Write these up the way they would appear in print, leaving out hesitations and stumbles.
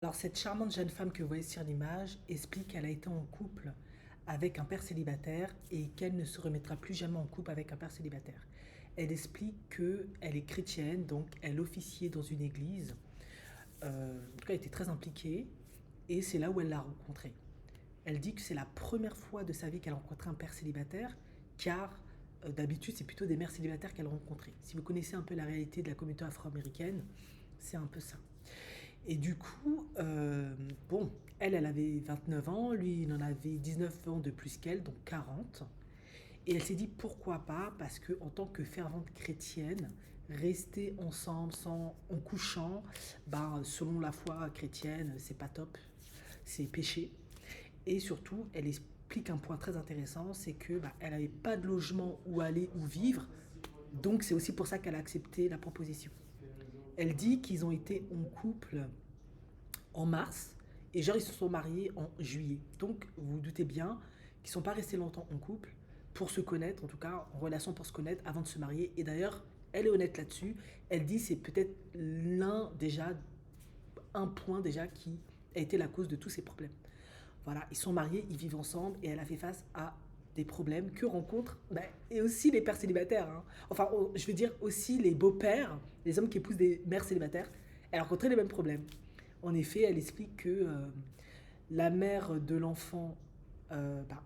Alors, cette charmante jeune femme que vous voyez sur l'image explique qu'elle a été en couple avec un père célibataire et qu'elle ne se remettra plus jamais en couple avec un père célibataire. Elle explique qu'elle est chrétienne, donc elle officiait dans une église. En tout cas, elle était très impliquée et c'est là où elle l'a rencontré. Elle dit que c'est la première fois de sa vie qu'elle a rencontré un père célibataire, car d'habitude, c'est plutôt des mères célibataires qu'elle rencontrait. Si vous connaissez un peu la réalité de la communauté afro-américaine, c'est un peu ça. Et du coup, bon, elle avait 29 ans, lui, il en avait 19 ans de plus qu'elle, donc 40. Et elle s'est dit pourquoi pas, parce que en tant que fervente chrétienne, rester ensemble sans, en couchant, ben, selon la foi chrétienne, c'est pas top, c'est péché. Et surtout, elle explique un point très intéressant, c'est que bah, elle n'avait pas de logement où aller ou vivre, donc c'est aussi pour ça qu'elle a accepté la proposition. Elle dit qu'ils ont été en couple en mars et genre ils se sont mariés en juillet. Donc vous vous doutez bien qu'ils ne sont pas restés longtemps en couple pour se connaître, en tout cas en relation pour se connaître avant de se marier. Et d'ailleurs, elle est honnête là-dessus. Elle dit c'est peut-être un point déjà qui a été la cause de tous ces problèmes. Voilà, ils sont mariés, ils vivent ensemble et elle a fait face à des problèmes que rencontrent et aussi les pères célibataires. Hein. Enfin, je veux dire aussi les beaux-pères, les hommes qui épousent des mères célibataires. Elle a rencontré les mêmes problèmes. En effet, elle explique que la mère de l'enfant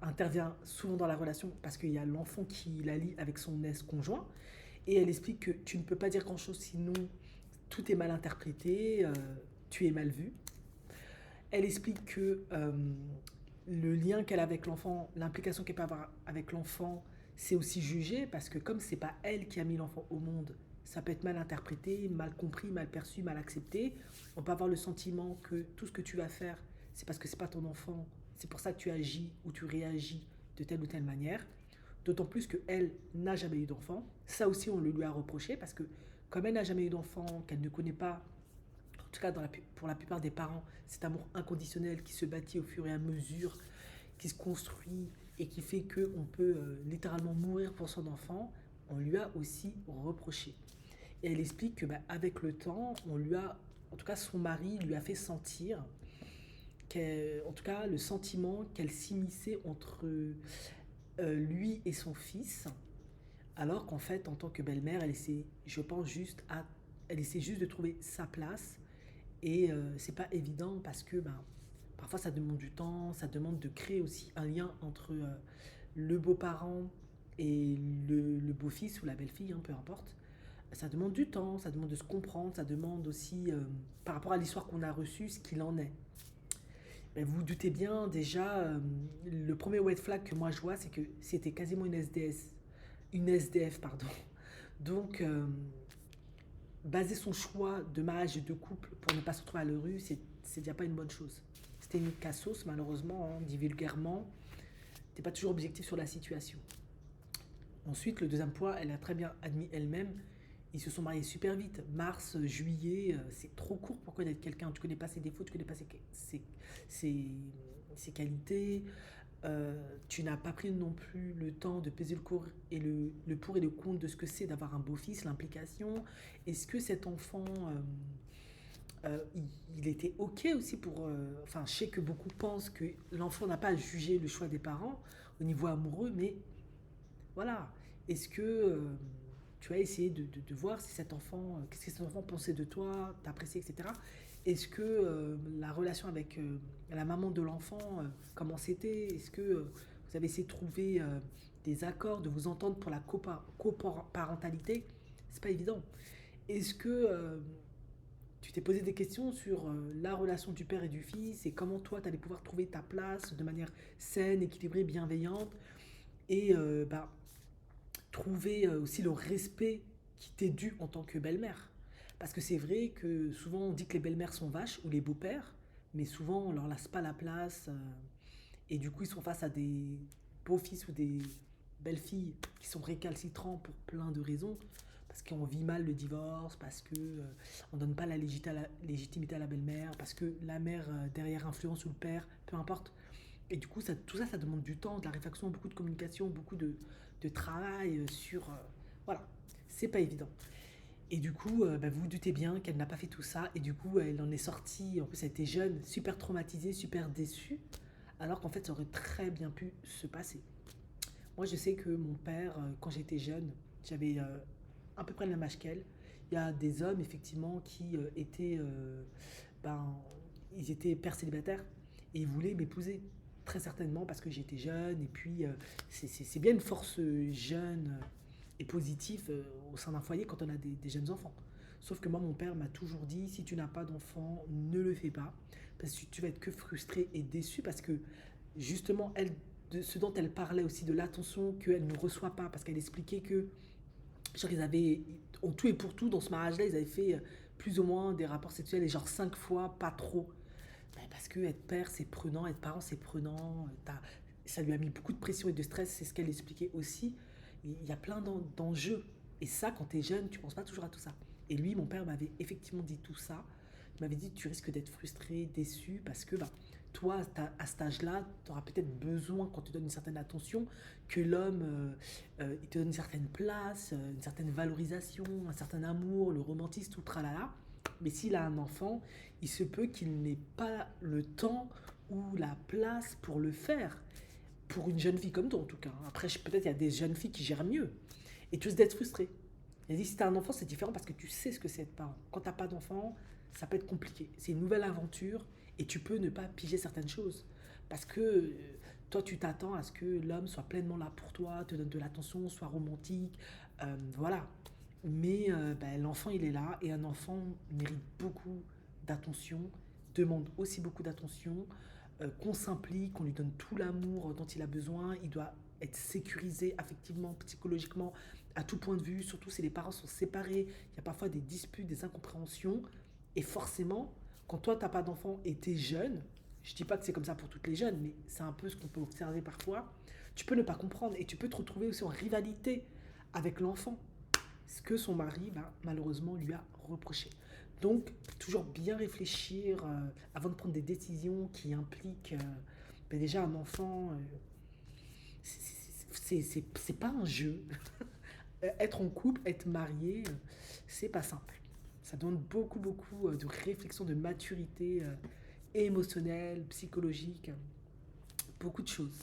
intervient souvent dans la relation parce qu'il y a l'enfant qui la lie avec son ex-conjoint. Et elle explique que tu ne peux pas dire grand-chose sinon tout est mal interprété, tu es mal vu. Elle explique que le lien qu'elle a avec l'enfant, l'implication qu'elle peut avoir avec l'enfant, c'est aussi jugé parce que comme c'est pas elle qui a mis l'enfant au monde, ça peut être mal interprété, mal compris, mal perçu, mal accepté. On peut avoir le sentiment que tout ce que tu vas faire, c'est parce que c'est pas ton enfant, c'est pour ça que tu agis ou tu réagis de telle ou telle manière. D'autant plus qu'elle n'a jamais eu d'enfant. Ça aussi, on le lui a reproché parce que comme elle n'a jamais eu d'enfant, qu'elle ne connaît pas, en tout cas pour la plupart des parents, cet amour inconditionnel qui se bâtit au fur et à mesure, qui se construit et qui fait qu'on peut littéralement mourir pour son enfant, on lui a aussi reproché. Et elle explique que avec le temps, on lui a, en tout cas son mari lui a fait sentir, en tout cas le sentiment qu'elle s'immisçait entre lui et son fils, alors qu'en fait, en tant que belle-mère, elle essaie, je pense, elle essaie juste de trouver sa place. Et c'est pas évident parce que parfois ça demande du temps, ça demande de créer aussi un lien entre le beau-parent et le beau-fils ou la belle-fille, hein, peu importe. Ça demande du temps, ça demande de se comprendre, ça demande aussi, par rapport à l'histoire qu'on a reçue, ce qu'il en est. Mais vous vous doutez bien, déjà, le premier white flag que moi je vois, c'est que c'était quasiment une SDF, pardon. Donc, baser son choix de mariage et de couple pour ne pas se retrouver à la rue, c'est déjà pas une bonne chose. C'était une cassos, malheureusement, hein, dit vulgairement. T'es pas toujours objectif sur la situation. Ensuite, le deuxième point, elle a très bien admis elle-même, ils se sont mariés super vite. Mars, juillet, c'est trop court pour connaître quelqu'un. Tu connais pas ses défauts, tu connais pas ses, ses qualités. Tu n'as pas pris non plus le temps de peser le, cours et le pour et le contre de ce que c'est d'avoir un beau-fils, l'implication. Est-ce que cet enfant, il était OK aussi pour... enfin, je sais que beaucoup pensent que l'enfant n'a pas à juger le choix des parents au niveau amoureux, mais voilà. Est-ce que tu as essayé de voir si cet enfant, qu'est-ce que cet enfant pensait de toi, t'appréciait, etc. Est-ce que la relation avec la maman de l'enfant, comment c'était? Est-ce que vous avez essayé de trouver des accords, de vous entendre pour la coparentalité? C'est pas évident. Est-ce que tu t'es posé des questions sur la relation du père et du fils et comment toi tu allais pouvoir trouver ta place de manière saine, équilibrée, bienveillante et trouver aussi le respect qui t'est dû en tant que belle-mère. Parce que c'est vrai que souvent on dit que les belles-mères sont vaches ou les beaux-pères, mais souvent on leur laisse pas la place et du coup ils sont face à des beaux-fils ou des belles-filles qui sont récalcitrants pour plein de raisons. Parce qu'on vit mal le divorce, parce que on donne pas la légitimité à la belle-mère, parce que la mère derrière influence ou le père, peu importe. Et du coup, tout ça, ça demande du temps, de la réflexion, beaucoup de communication, beaucoup de travail sur... voilà, c'est pas évident. Et du coup, bah, vous vous doutez bien qu'elle n'a pas fait tout ça. Et du coup, elle en est sortie. En plus, elle était jeune, super traumatisée, super déçue. Alors qu'en fait, ça aurait très bien pu se passer. Moi, je sais que mon père, quand j'étais jeune, j'avais à peu près le même âge qu'elle. Il y a des hommes, effectivement, qui étaient, ben, ils étaient pères célibataires et ils voulaient m'épouser. Très certainement parce que j'étais jeune et puis c'est bien une force jeune et positive au sein d'un foyer quand on a des jeunes enfants. Sauf que moi, mon père m'a toujours dit, si tu n'as pas d'enfant, ne le fais pas. Parce que tu vas être que frustré et déçu parce que justement, elle, de ce dont elle parlait aussi, de l'attention qu'elle ne reçoit pas, parce qu'elle expliquait que, genre, ils avaient, en tout et pour tout, dans ce mariage-là, ils avaient fait plus ou moins des rapports sexuels, et genre 5 fois, pas trop. Ben, parce que être père, c'est prenant, être parent, c'est prenant. Ça lui a mis beaucoup de pression et de stress, c'est ce qu'elle expliquait aussi. Il y a plein d'enjeux. Et ça, quand tu es jeune, tu penses pas toujours à tout ça. Et lui, mon père m'avait effectivement dit tout ça. Il m'avait dit, tu risques d'être frustré, déçu, parce que bah, toi, à cet âge-là, tu auras peut-être besoin, quand tu donnes une certaine attention, que l'homme il te donne une certaine place, une certaine valorisation, un certain amour, le romantisme, tout le tralala. Mais s'il a un enfant, il se peut qu'il n'ait pas le temps ou la place pour le faire. Pour une jeune fille comme toi, en tout cas. Après, peut-être il y a des jeunes filles qui gèrent mieux. Et tu risques d'être frustré. Il a dit, si tu as un enfant, c'est différent parce que tu sais ce que c'est être parent. Quand tu n'as pas d'enfant, ça peut être compliqué. C'est une nouvelle aventure et tu peux ne pas piger certaines choses. Parce que toi, tu t'attends à ce que l'homme soit pleinement là pour toi, te donne de l'attention, soit romantique. Voilà. Mais ben, l'enfant, il est là et un enfant mérite beaucoup d'attention, demande aussi beaucoup d'attention, qu'on s'implique, qu'on lui donne tout l'amour dont il a besoin. Il doit être sécurisé affectivement, psychologiquement, à tout point de vue, surtout si les parents sont séparés. Il y a parfois des disputes, des incompréhensions. Et forcément, quand toi, tu n'as pas d'enfant et tu es jeune, je ne dis pas que c'est comme ça pour toutes les jeunes, mais c'est un peu ce qu'on peut observer parfois, tu peux ne pas comprendre et tu peux te retrouver aussi en rivalité avec l'enfant, ce que son mari, bah, malheureusement, lui a reproché. Donc, toujours bien réfléchir avant de prendre des décisions qui impliquent ben déjà un enfant. C'est pas un jeu. Être en couple, être marié, c'est pas simple. Ça demande beaucoup, beaucoup de réflexion, de maturité émotionnelle, psychologique, beaucoup de choses.